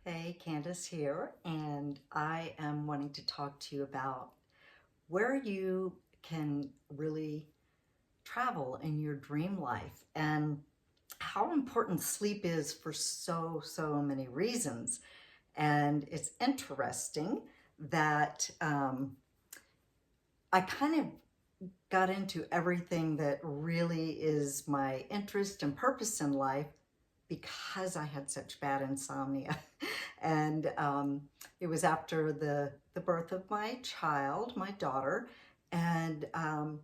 Hey, Candace here, and I am wanting to talk to you about where you can really travel in your dream life and how important sleep is for so many reasons. And it's interesting that I kind of got into everything that really is my interest and purpose in life because I had such bad insomnia. And it was after the birth of my child, my daughter, and I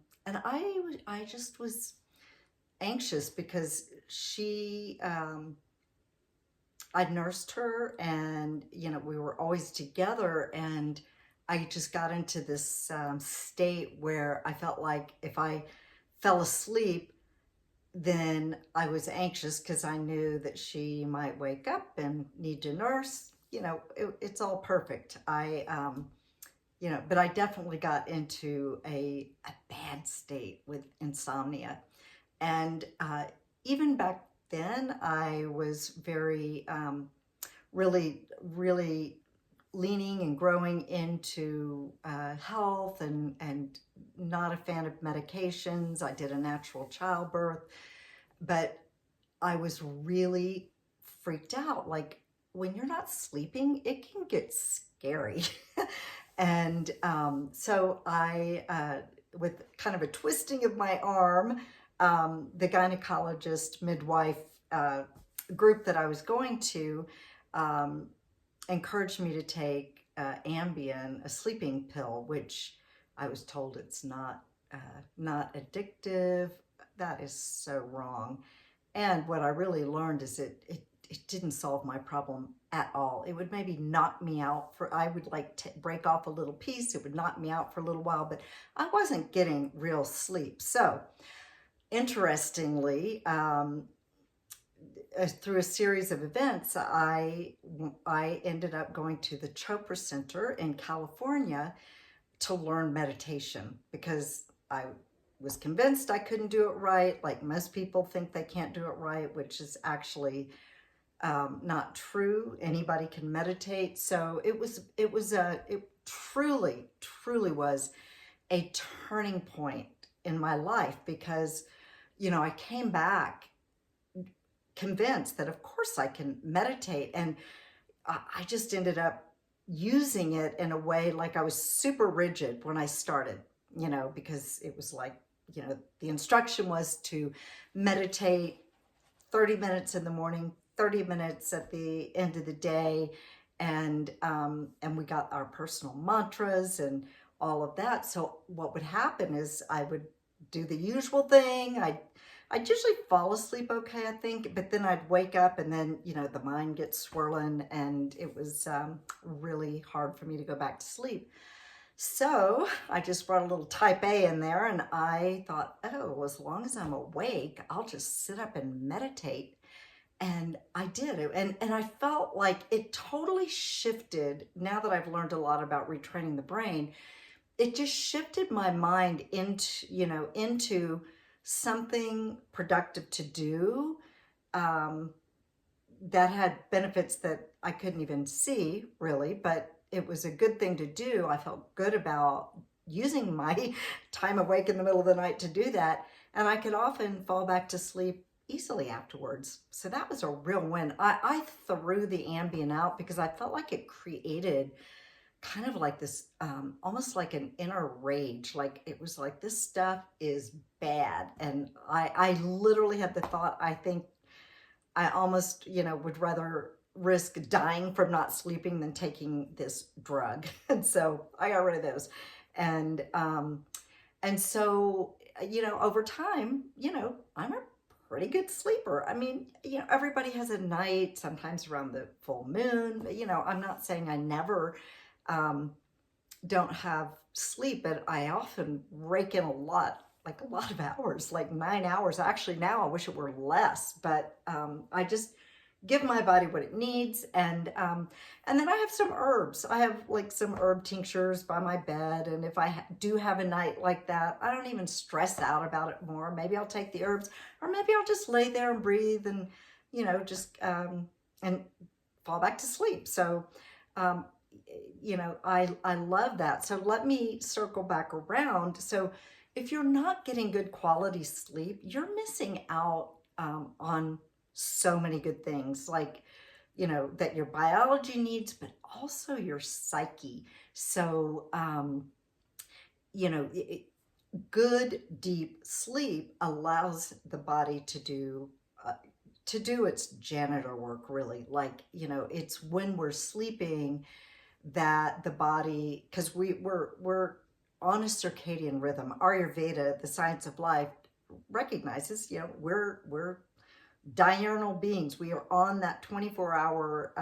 just was anxious because I nursed her, and we were always together, and I just got into this state where I felt like if I fell asleep, then I was anxious because I knew that she might wake up and need to nurse. It's all perfect. But I definitely got into a bad state with insomnia. And even back then, I was very, really leaning and growing into health and not a fan of medications. I did a natural childbirth, but I was really freaked out. Like when you're not sleeping, it can get scary. And so with kind of a twisting of my arm, the gynecologist midwife uh, group that I was going to um, encouraged me to take Ambien, a sleeping pill, which I was told it's not addictive. That is so wrong. And what I really learned is it didn't solve my problem at all. It would maybe knock me out I would like break off a little piece. It would knock me out for a little while, but I wasn't getting real sleep. So interestingly, through a series of events, I ended up going to the Chopra Center in California to learn meditation because I was convinced I couldn't do it right. Like most people think they can't do it right, which is actually not true. Anybody can meditate. So it truly was a turning point in my life because, I came back convinced that of course I can meditate. And I just ended up using it in a way like I was super rigid when I started, because it was like, the instruction was to meditate 30 minutes in the morning, 30 minutes at the end of the day. And we got our personal mantras and all of that. So what would happen is I would do the usual thing. I'd usually fall asleep okay, I think, but then I'd wake up and then, the mind gets swirling and it was really hard for me to go back to sleep. So I just brought a little type A in there and I thought, oh, well, as long as I'm awake, I'll just sit up and meditate. And I did it. And I felt like it totally shifted. Now that I've learned a lot about retraining the brain, it just shifted my mind into something productive to do, um, that had benefits that I couldn't even see really, but it was a good thing to do. I felt good about using my time awake in the middle of the night to do that. And I could often fall back to sleep easily afterwards. So that was a real win. I threw the Ambien out because I felt like it created kind of like this, almost like an inner rage. Like it was like, this stuff is bad. And I literally had the thought, I think I almost, would rather risk dying from not sleeping than taking this drug. And so I got rid of those. And, um, and so, over time, I'm a pretty good sleeper. I mean, everybody has a night, sometimes around the full moon. I'm not saying I never um, don't have sleep, but I often rake in like a lot of hours, like 9 hours. Actually, now I wish it were less, but I just give my body what it needs. And then I have some herbs. I have like some herb tinctures by my bed. And if I do have a night like that, I don't even stress out about it more. Maybe I'll take the herbs, or maybe I'll just lay there and breathe and, just and fall back to sleep. So, um, I love that. So let me circle back around. So if you're not getting good quality sleep, you're missing out on so many good things, like, that your biology needs, but also your psyche. So, good deep sleep allows the body uh, to do its janitor work, really. Like, it's when we're sleeping that the body, because we're on a circadian rhythm. Ayurveda, the science of life, recognizes, we're diurnal beings. We are on that 24-hour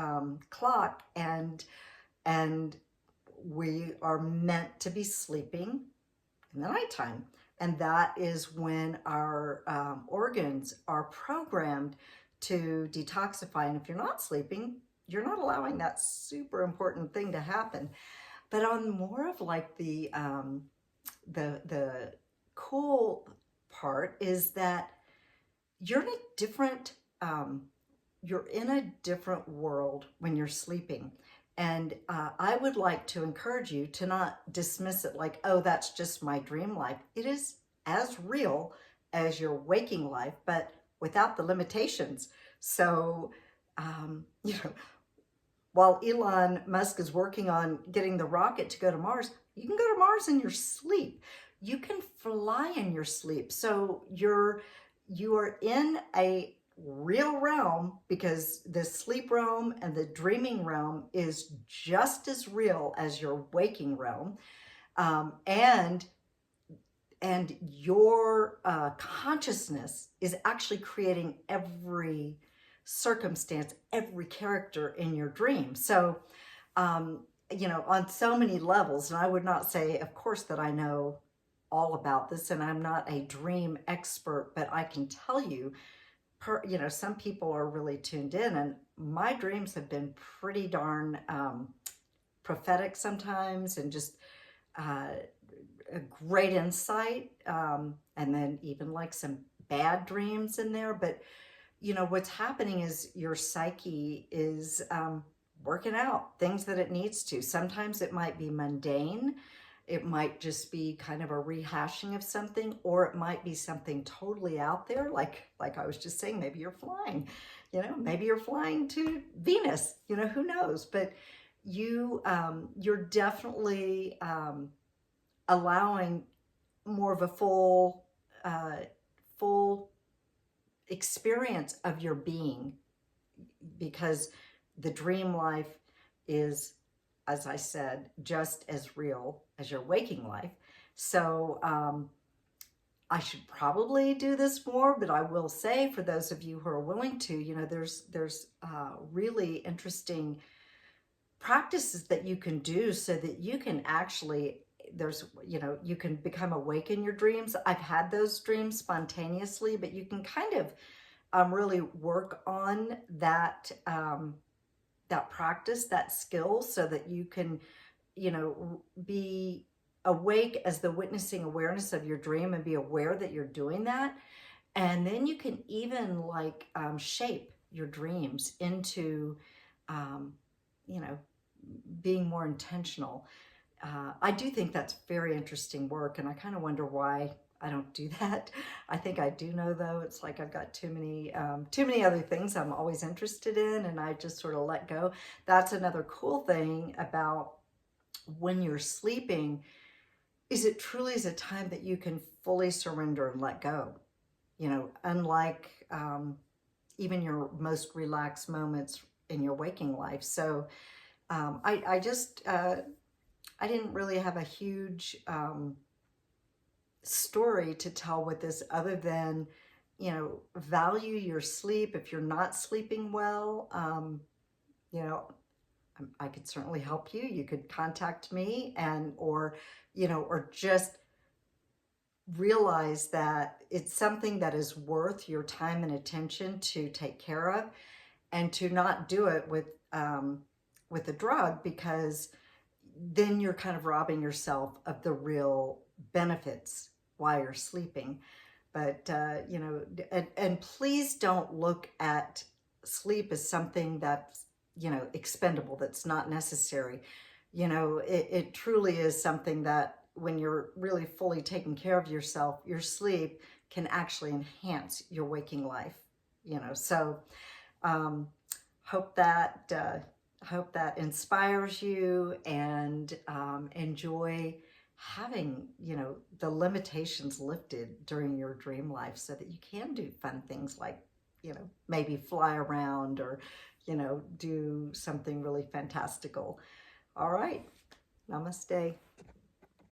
clock, and we are meant to be sleeping in the nighttime. And that is when our organs are programmed to detoxify. And if you're not sleeping, you're not allowing that super important thing to happen. But on more of like the cool part is that you're in a different you're in a different world when you're sleeping. And I would like to encourage you to not dismiss it like, oh, that's just my dream life. It is as real as your waking life, but without the limitations. So, you know, while Elon Musk is working on getting the rocket to go to Mars, you can go to Mars in your sleep. You can fly in your sleep. So you are in a real realm, because the sleep realm and the dreaming realm is just as real as your waking realm. And your consciousness is actually creating every circumstance, every character in your dream. So, on so many levels, and I would not say, of course, that I know all about this, and I'm not a dream expert, but I can tell you, some people are really tuned in, and my dreams have been pretty darn prophetic sometimes, and just uh, a great insight, and then even like some bad dreams in there. But what's happening is your psyche is working out things that it needs to. Sometimes it might be mundane, it might just be kind of a rehashing of something, or it might be something totally out there, like I was just saying, maybe you're flying, maybe you're flying to Venus, who knows. But you're definitely allowing more of a full experience of your being, because the dream life is, as I said, just as real as your waking life. So I should probably do this more, but I will say, for those of you who are willing to, there's really interesting practices that you can do so that you can actually, you can become awake in your dreams. I've had those dreams spontaneously, but you can kind of really work on that that practice, that skill, so that you can, be awake as the witnessing awareness of your dream, and be aware that you're doing that. And then you can even like shape your dreams into, you know, being more intentional. I do think that's very interesting work, and I kind of wonder why I don't do that. I think I do know, though. It's like I've got too many other things I'm always interested in, and I just sort of let go. That's another cool thing about when you're sleeping, is it truly is a time that you can fully surrender and let go. Unlike even your most relaxed moments in your waking life. So I just I didn't really have a huge story to tell with this, other than, value your sleep. If you're not sleeping well, you know, I could certainly help you. You could contact me, or just realize that it's something that is worth your time and attention to take care of, and to not do it with a drug, because then you're kind of robbing yourself of the real benefits while you're sleeping. But, and please don't look at sleep as something that's you know, expendable, that's not necessary. You know, it truly is something that when you're really fully taking care of yourself, your sleep can actually enhance your waking life, you know. So um, hope that hope that inspires you, and enjoy having, you know, the limitations lifted during your dream life so that you can do fun things like, you know, maybe fly around, or, you know, do something really fantastical. All right. Namaste.